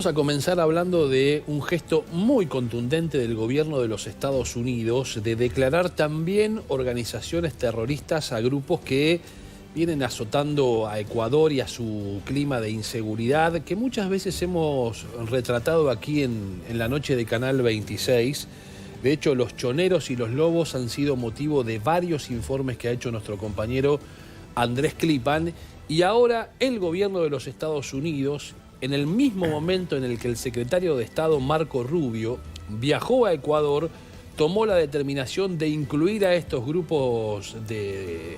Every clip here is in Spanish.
Vamos a comenzar hablando de un gesto muy contundente del gobierno de los Estados Unidos de declarar también organizaciones terroristas a grupos que vienen azotando a Ecuador y a su clima de inseguridad, que muchas veces hemos retratado aquí en la noche de Canal 26. De hecho, los choneros y los lobos han sido motivo de varios informes que ha hecho nuestro compañero Andrés Clipan, y ahora el gobierno de los Estados Unidos, en el mismo momento en el que el secretario de Estado Marco Rubio viajó a Ecuador, tomó la determinación de incluir a estos grupos de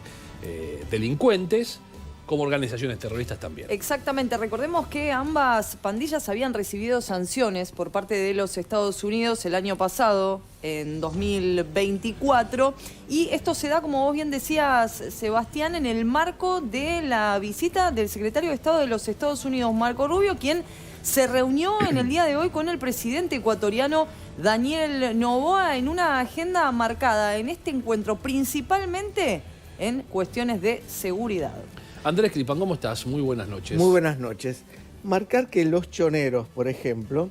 delincuentes como organizaciones terroristas también. Exactamente, recordemos que ambas pandillas habían recibido sanciones por parte de los Estados Unidos el año pasado, en 2024, y esto se da, como vos bien decías, Sebastián, en el marco de la visita del secretario de Estado de los Estados Unidos, Marco Rubio, quien se reunió en el día de hoy con el presidente ecuatoriano Daniel Noboa en una agenda marcada en este encuentro principalmente en cuestiones de seguridad. Andrés Clipan, ¿cómo estás? Muy buenas noches. Muy buenas noches. Marcar que los choneros, por ejemplo,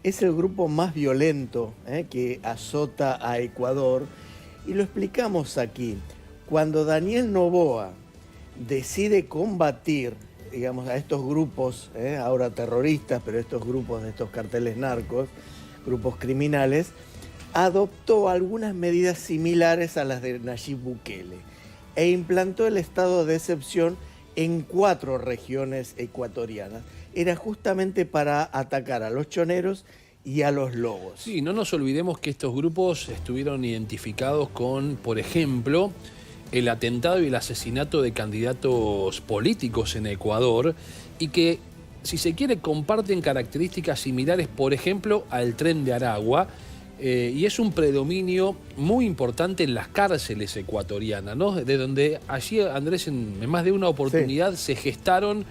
es el grupo más violento que azota a Ecuador, y lo explicamos aquí. Cuando Daniel Noboa decide combatir, digamos, a estos grupos, ahora terroristas, pero estos grupos de estos carteles narcos, grupos criminales, adoptó algunas medidas similares a las de Nayib Bukele e implantó el estado de excepción en 4 regiones ecuatorianas. Era justamente para atacar a los choneros y a los lobos. Sí, no nos olvidemos que estos grupos estuvieron identificados con, por ejemplo, el atentado y el asesinato de candidatos políticos en Ecuador, y que, si se quiere, comparten características similares, por ejemplo, al Tren de Aragua, y es un predominio muy importante en las cárceles ecuatorianas, ¿no? De donde allí, Andrés, en más de una oportunidad se gestaron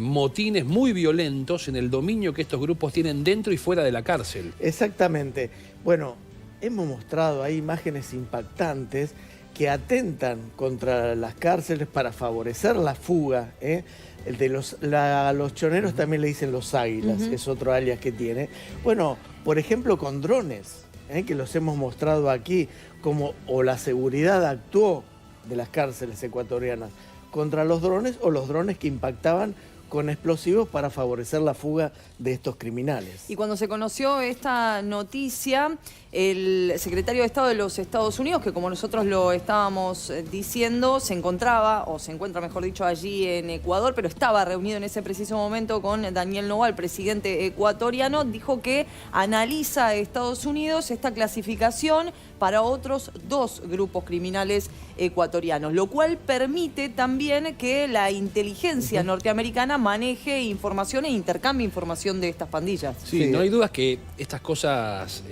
motines muy violentos en el dominio que estos grupos tienen dentro y fuera de la cárcel. Exactamente. Bueno, hemos mostrado ahí imágenes impactantes que atentan contra las cárceles para favorecer la fuga. A los choneros también le dicen los águilas, es otro alias que tiene. Bueno, por ejemplo, con drones, que los hemos mostrado aquí, como o la seguridad actuó de las cárceles ecuatorianas contra los drones, o los drones que impactaban con explosivos para favorecer la fuga de estos criminales. Y cuando se conoció esta noticia, el secretario de Estado de los Estados Unidos, que como nosotros lo estábamos diciendo, se encontraba, o se encuentra mejor dicho, allí en Ecuador, pero estaba reunido en ese preciso momento con Daniel Noboa, el presidente ecuatoriano, dijo que analiza a Estados Unidos esta clasificación para otros 2 grupos criminales ecuatorianos, lo cual permite también que la inteligencia norteamericana maneje información e intercambie información de estas pandillas. Sí, no hay dudas que estas cosas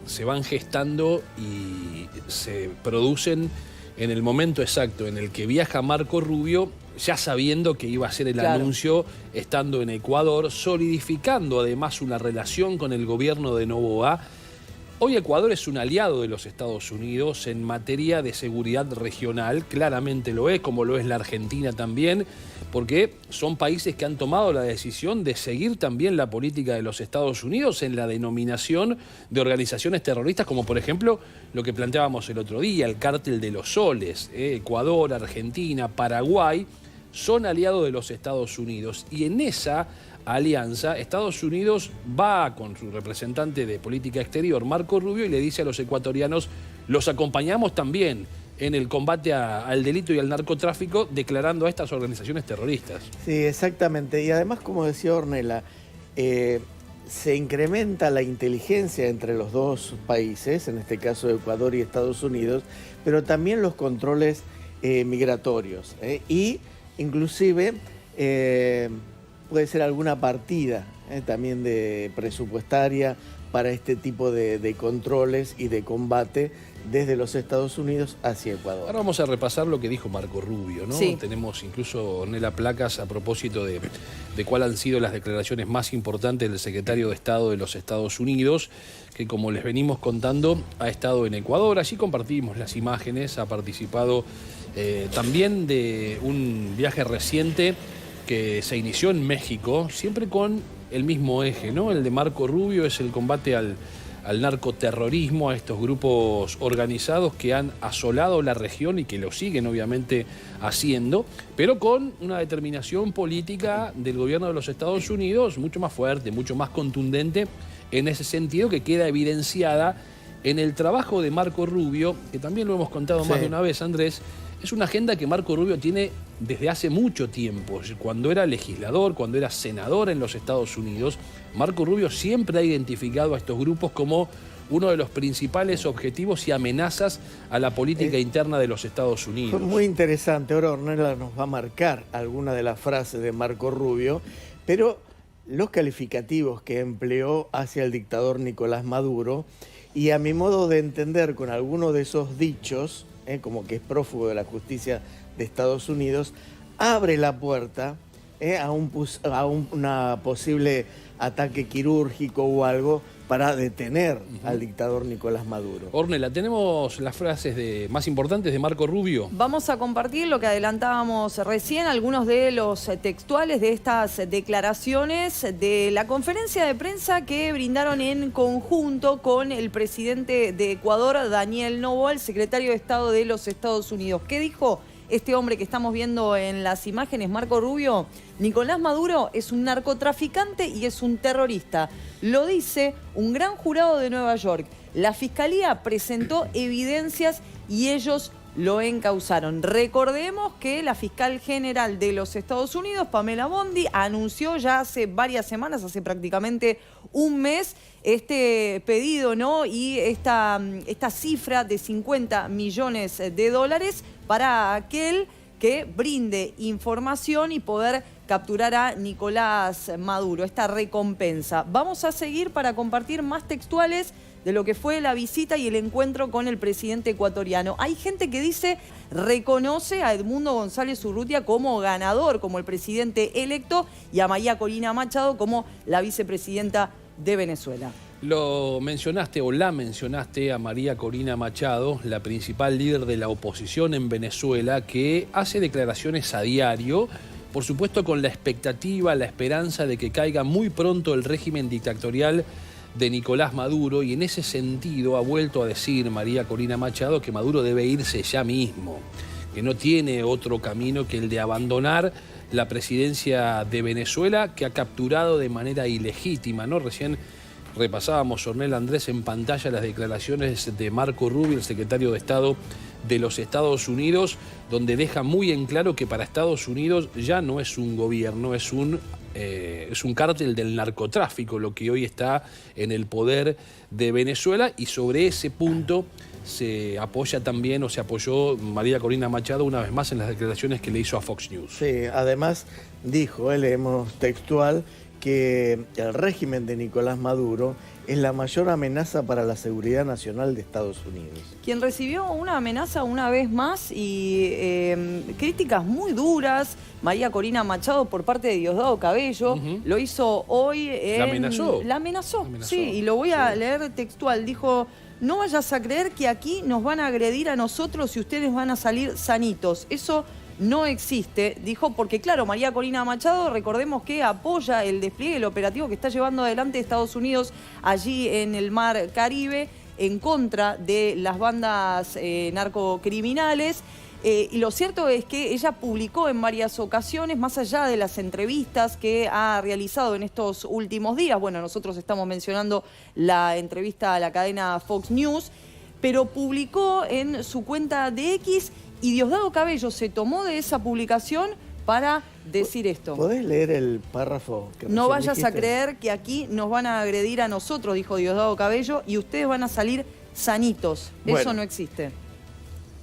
se van gestando y se producen en el momento exacto en el que viaja Marco Rubio, ya sabiendo que iba a hacer el anuncio estando en Ecuador, solidificando además una relación con el gobierno de Noboa. Hoy Ecuador es un aliado de los Estados Unidos en materia de seguridad regional, claramente lo es, como lo es la Argentina también, porque son países que han tomado la decisión de seguir también la política de los Estados Unidos en la denominación de organizaciones terroristas, como por ejemplo lo que planteábamos el otro día, el Cártel de los Soles. Ecuador, Argentina, Paraguay son aliados de los Estados Unidos, y en esa alianza Estados Unidos va con su representante de política exterior, Marco Rubio, y le dice a los ecuatorianos: los acompañamos también en el combate al delito y al narcotráfico, declarando a estas organizaciones terroristas. Sí, exactamente. Y además, como decía Ornella, se incrementa la inteligencia entre los 2 países, en este caso Ecuador y Estados Unidos, pero también los controles migratorios. Y inclusive puede ser alguna partida también de presupuestaria para este tipo de controles y de combate desde los Estados Unidos hacia Ecuador. Ahora vamos a repasar lo que dijo Marco Rubio, ¿no? Sí. Tenemos incluso, Ornella, placas a propósito de cuáles han sido las declaraciones más importantes del secretario de Estado de los Estados Unidos, que, como les venimos contando, ha estado en Ecuador. Allí compartimos las imágenes, ha participado también de un viaje reciente que se inició en México, siempre con el mismo eje, ¿no? El de Marco Rubio es el combate al narcoterrorismo, a estos grupos organizados que han asolado la región y que lo siguen obviamente haciendo, pero con una determinación política del gobierno de los Estados Unidos mucho más fuerte, mucho más contundente en ese sentido, que queda evidenciada en el trabajo de Marco Rubio, que también lo hemos contado más de una vez, Andrés. Es una agenda que Marco Rubio tiene desde hace mucho tiempo. Cuando era legislador, cuando era senador en los Estados Unidos, Marco Rubio siempre ha identificado a estos grupos como uno de los principales objetivos y amenazas a la política interna de los Estados Unidos. Fue muy interesante. Ahora Ornella nos va a marcar alguna de las frases de Marco Rubio, pero los calificativos que empleó hacia el dictador Nicolás Maduro, y a mi modo de entender con alguno de esos dichos, como que es prófugo de la justicia de Estados Unidos, abre la puerta a un posible ataque quirúrgico o algo para detener al dictador Nicolás Maduro. Ornella, tenemos las frases más importantes de Marco Rubio. Vamos a compartir lo que adelantábamos recién, algunos de los textuales de estas declaraciones de la conferencia de prensa que brindaron en conjunto con el presidente de Ecuador, Daniel Noboa, el secretario de Estado de los Estados Unidos. ¿Qué dijo este hombre que estamos viendo en las imágenes, Marco Rubio? Nicolás Maduro es un narcotraficante y es un terrorista. Lo dice un gran jurado de Nueva York. La fiscalía presentó evidencias y ellos lo encausaron. Recordemos que la fiscal general de los Estados Unidos, Pamela Bondi, anunció ya hace varias semanas, hace prácticamente un mes, este pedido, ¿no? Y esta cifra de 50 millones de dólares para aquel que brinde información y poder capturar a Nicolás Maduro, esta recompensa. Vamos a seguir para compartir más textuales de lo que fue la visita y el encuentro con el presidente ecuatoriano. Hay gente que dice, reconoce a Edmundo González Urrutia como ganador, como el presidente electo, y a María Corina Machado como la vicepresidenta de Venezuela. Lo mencionaste o la mencionaste a María Corina Machado, la principal líder de la oposición en Venezuela, que hace declaraciones a diario, por supuesto con la expectativa, la esperanza de que caiga muy pronto el régimen dictatorial de Nicolás Maduro, y en ese sentido ha vuelto a decir María Corina Machado que Maduro debe irse ya mismo, que no tiene otro camino que el de abandonar la presidencia de Venezuela, que ha capturado de manera ilegítima, ¿no? Recién repasábamos, Ornella, Andrés, en pantalla las declaraciones de Marco Rubio, el secretario de Estado de los Estados Unidos, donde deja muy en claro que para Estados Unidos ya no es un gobierno, es un cártel del narcotráfico lo que hoy está en el poder de Venezuela, y sobre ese punto se apoya también, o se apoyó María Corina Machado una vez más en las declaraciones que le hizo a Fox News. Sí, además dijo, leemos textual, que el régimen de Nicolás Maduro es la mayor amenaza para la seguridad nacional de Estados Unidos. Quien recibió una amenaza una vez más y críticas muy duras, María Corina Machado, por parte de Diosdado Cabello, lo hizo hoy. ¿La amenazó? La amenazó, sí, y lo voy a leer textual. Dijo, no vayas a creer que aquí nos van a agredir a nosotros y ustedes van a salir sanitos. Eso no existe, dijo, porque claro, María Corina Machado, recordemos que apoya el despliegue, el operativo que está llevando adelante Estados Unidos allí en el Mar Caribe en contra de las bandas narcocriminales. Y lo cierto es que ella publicó en varias ocasiones, más allá de las entrevistas que ha realizado en estos últimos días, bueno, nosotros estamos mencionando la entrevista a la cadena Fox News, pero publicó en su cuenta de X, y Diosdado Cabello se tomó de esa publicación para decir esto. ¿Podés leer el párrafo que no vayas dijiste? a creer que aquí nos van a agredir a nosotros, dijo Diosdado Cabello, y ustedes van a salir sanitos. Bueno, eso no existe.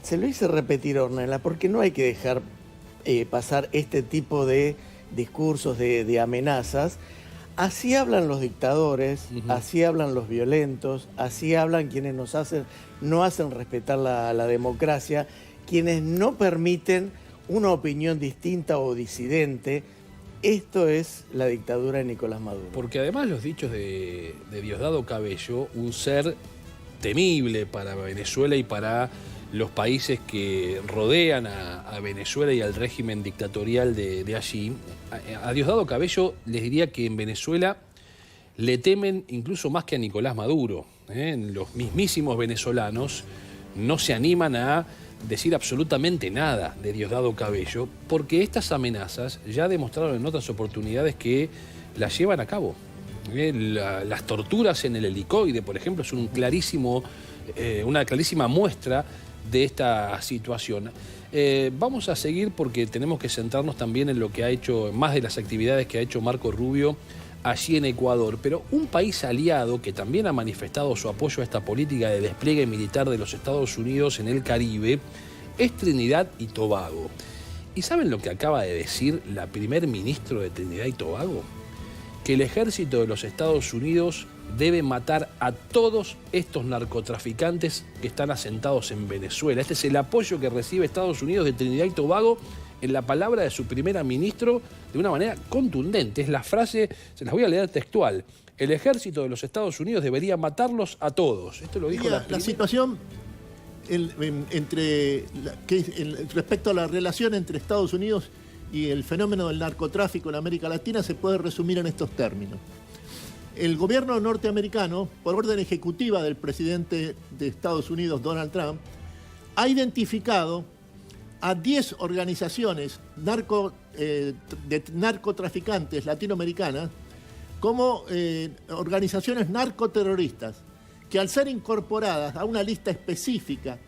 Se lo hice repetir, Ornella, porque no hay que dejar pasar este tipo de discursos, de amenazas. Así hablan los dictadores, así hablan los violentos, así hablan quienes no hacen respetar la democracia, quienes no permiten una opinión distinta o disidente. Esto es la dictadura de Nicolás Maduro. Porque además los dichos de Diosdado Cabello, un ser temible para Venezuela y para los países que rodean a Venezuela y al régimen dictatorial de allí, a Diosdado Cabello les diría que en Venezuela le temen incluso más que a Nicolás Maduro. Los mismísimos venezolanos no se animan a decir absolutamente nada de Diosdado Cabello, porque estas amenazas ya demostraron en otras oportunidades que las llevan a cabo. Las torturas en el helicoide, por ejemplo, son una clarísima muestra de esta situación. Vamos a seguir porque tenemos que centrarnos también en lo que ha hecho, más de las actividades que ha hecho Marco Rubio allí en Ecuador, pero un país aliado que también ha manifestado su apoyo a esta política de despliegue militar de los Estados Unidos en el Caribe es Trinidad y Tobago. ¿Y saben lo que acaba de decir la primer ministro de Trinidad y Tobago? Que el ejército de los Estados Unidos debe matar a todos estos narcotraficantes que están asentados en Venezuela. Este es el apoyo que recibe Estados Unidos de Trinidad y Tobago en la palabra de su primera ministro de una manera contundente. Es la frase, se las voy a leer textual. El ejército de los Estados Unidos debería matarlos a todos. Esto lo dijo la situación respecto a la relación entre Estados Unidos y el fenómeno del narcotráfico en América Latina se puede resumir en estos términos. El gobierno norteamericano, por orden ejecutiva del presidente de Estados Unidos, Donald Trump, ha identificado a 10 organizaciones de narcotraficantes latinoamericanas como organizaciones narcoterroristas, que al ser incorporadas a una lista específica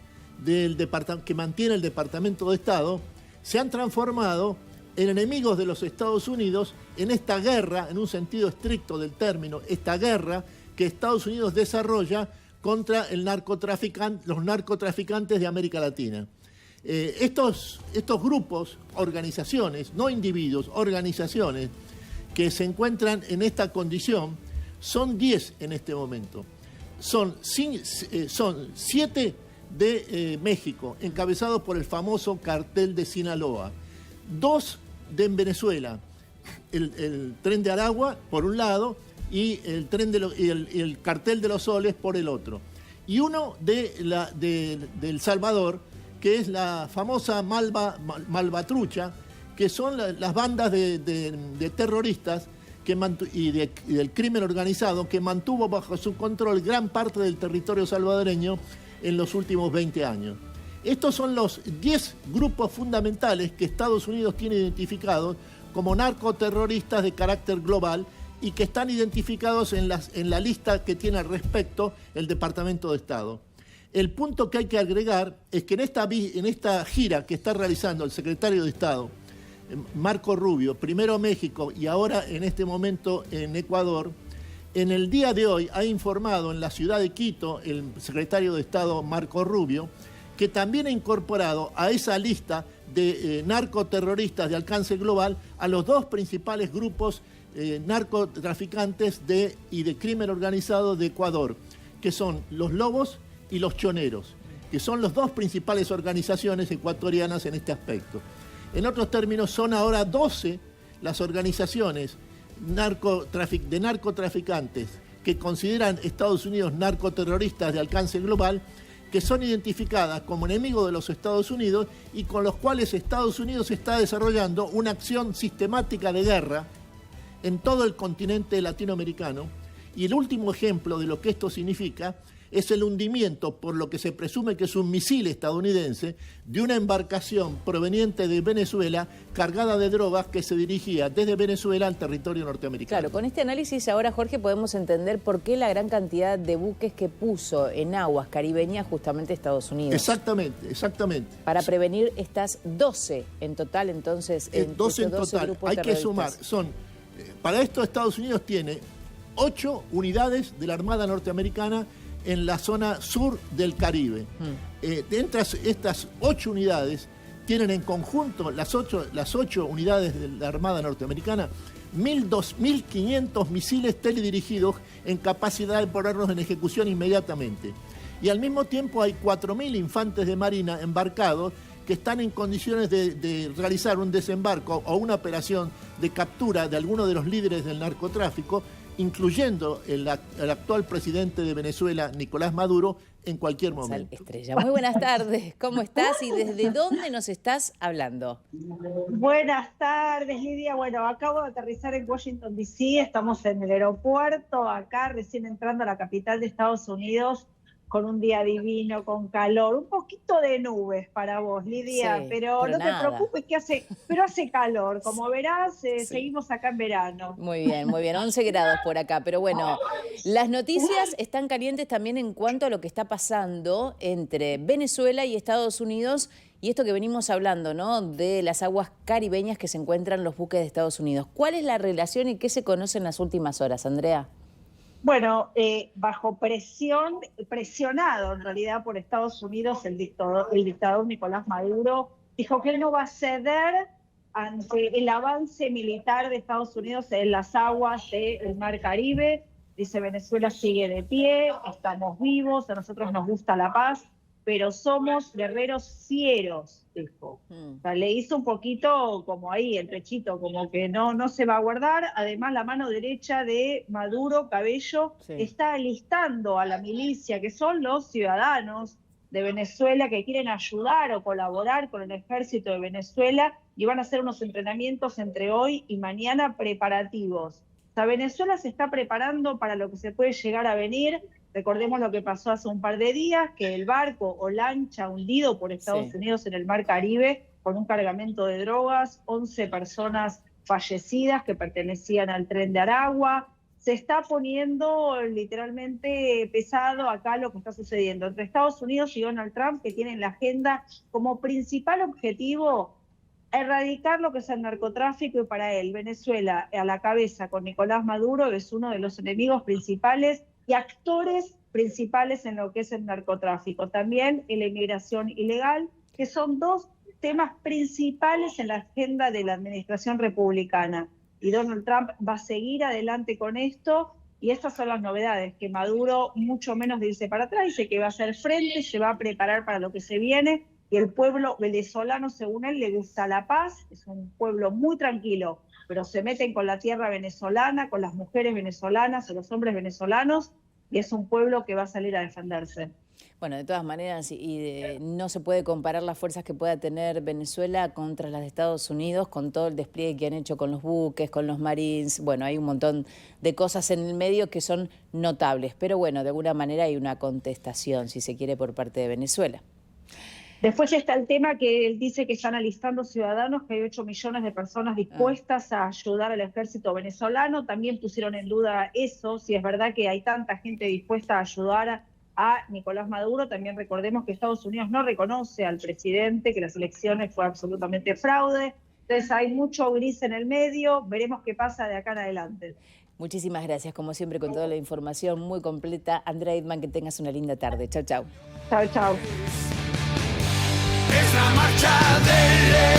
que mantiene el Departamento de Estado, se han transformado en enemigos de los Estados Unidos en esta guerra, en un sentido estricto del término, esta guerra que Estados Unidos desarrolla contra los narcotraficantes de América Latina. Estos grupos, organizaciones, no individuos, organizaciones que se encuentran en esta condición, son 10 en este momento. Son 7 de México, encabezados por el famoso cartel de Sinaloa. 2 de Venezuela, el Tren de Aragua por un lado y el cartel de los Soles por el otro. Y uno de El Salvador, que es la famosa Malvatrucha, que son las bandas de terroristas y del crimen organizado que mantuvo bajo su control gran parte del territorio salvadoreño en los últimos 20 años. Estos son los 10 grupos fundamentales que Estados Unidos tiene identificados como narcoterroristas de carácter global y que están identificados en la lista que tiene al respecto el Departamento de Estado. El punto que hay que agregar es que en esta gira que está realizando el secretario de Estado, Marco Rubio, primero México y ahora en este momento en Ecuador, en el día de hoy ha informado en la ciudad de Quito el secretario de Estado Marco Rubio que también ha incorporado a esa lista de narcoterroristas de alcance global a los 2 principales grupos narcotraficantes y de crimen organizado de Ecuador, que son los Lobos y los Choneros, que son las 2 principales organizaciones ecuatorianas en este aspecto. En otros términos, son ahora 12 las organizaciones de narcotraficantes que consideran Estados Unidos narcoterroristas de alcance global, que son identificadas como enemigos de los Estados Unidos y con los cuales Estados Unidos está desarrollando una acción sistemática de guerra en todo el continente latinoamericano. Y el último ejemplo de lo que esto significa es el hundimiento, por lo que se presume que es un misil estadounidense, de una embarcación proveniente de Venezuela cargada de drogas que se dirigía desde Venezuela al territorio norteamericano. Claro, con este análisis ahora, Jorge, podemos entender por qué la gran cantidad de buques que puso en aguas caribeñas justamente Estados Unidos. Exactamente, exactamente. Para prevenir estas 12 en total, entonces. 12 en total. Hay que sumar. Para esto Estados Unidos tiene 8 unidades de la Armada norteamericana en la zona sur del Caribe. Entre estas 8 unidades tienen en conjunto las 8 unidades de la Armada norteamericana 1.500 misiles teledirigidos en capacidad de ponerlos en ejecución inmediatamente. Y al mismo tiempo hay 4.000 infantes de marina embarcados que están en condiciones de realizar un desembarco o una operación de captura de alguno de los líderes del narcotráfico incluyendo el actual presidente de Venezuela, Nicolás Maduro, en cualquier momento. Estrella, muy buenas tardes. ¿Cómo estás y desde dónde nos estás hablando? Buenas tardes, Lidia. Bueno, acabo de aterrizar en Washington, D.C. Estamos en el aeropuerto, acá recién entrando a la capital de Estados Unidos, con un día divino, con calor, un poquito de nubes para vos, Lidia, Sí, pero no nada. te preocupes que hace calor. Como verás, seguimos acá en verano. Muy bien, 11 grados por acá. Pero bueno, las noticias están calientes también en cuanto a lo que está pasando entre Venezuela y Estados Unidos y esto que venimos hablando, ¿no? De las aguas caribeñas que se encuentran los buques de Estados Unidos. ¿Cuál es la relación y qué se conoce en las últimas horas, Andrea? Bueno, bajo presión, presionado en realidad por Estados Unidos, el dictador Nicolás Maduro dijo que él no va a ceder ante el avance militar de Estados Unidos en las aguas del Mar Caribe. Dice: Venezuela sigue de pie, estamos vivos, a nosotros nos gusta la paz, pero somos guerreros fieros, dijo. O sea, le hizo un poquito como ahí el pechito, como que no se va a guardar. Además, la mano derecha de Maduro, Cabello, está alistando a la milicia, que son los ciudadanos de Venezuela que quieren ayudar o colaborar con el ejército de Venezuela, y van a hacer unos entrenamientos entre hoy y mañana preparativos. O sea, Venezuela se está preparando para lo que se puede llegar a venir. Recordemos lo que pasó hace un par de días, que el barco o lancha hundido por Estados Unidos en el Mar Caribe con un cargamento de drogas, 11 personas fallecidas que pertenecían al tren de Aragua. Se está poniendo literalmente pesado acá lo que está sucediendo entre Estados Unidos y Donald Trump, que tienen la agenda como principal objetivo erradicar lo que es el narcotráfico, y para él Venezuela a la cabeza con Nicolás Maduro es uno de los enemigos principales y actores principales en lo que es el narcotráfico. También en la inmigración ilegal, que son dos temas principales en la agenda de la administración republicana. Y Donald Trump va a seguir adelante con esto, y estas son las novedades, que Maduro mucho menos de irse para atrás, dice que va a hacer frente, se va a preparar para lo que se viene, y el pueblo venezolano, según él, le gusta la paz, es un pueblo muy tranquilo, pero se meten con la tierra venezolana, con las mujeres venezolanas o los hombres venezolanos, y es un pueblo que va a salir a defenderse. Bueno, de todas maneras, no se puede comparar las fuerzas que pueda tener Venezuela contra las de Estados Unidos, con todo el despliegue que han hecho con los buques, con los Marines. Bueno, hay un montón de cosas en el medio que son notables, pero bueno, de alguna manera hay una contestación, si se quiere, por parte de Venezuela. Después está el tema que él dice que están alistando ciudadanos, que hay 8 millones de personas dispuestas a ayudar al ejército venezolano. También pusieron en duda eso, si es verdad que hay tanta gente dispuesta a ayudar a Nicolás Maduro. También recordemos que Estados Unidos no reconoce al presidente, que las elecciones fue absolutamente fraude. Entonces hay mucho gris en el medio, veremos qué pasa de acá en adelante. Muchísimas gracias, como siempre, con toda la información muy completa. Andrea Idman, que tengas una linda tarde. Chau, chau. Chau, chau. Es la marcha del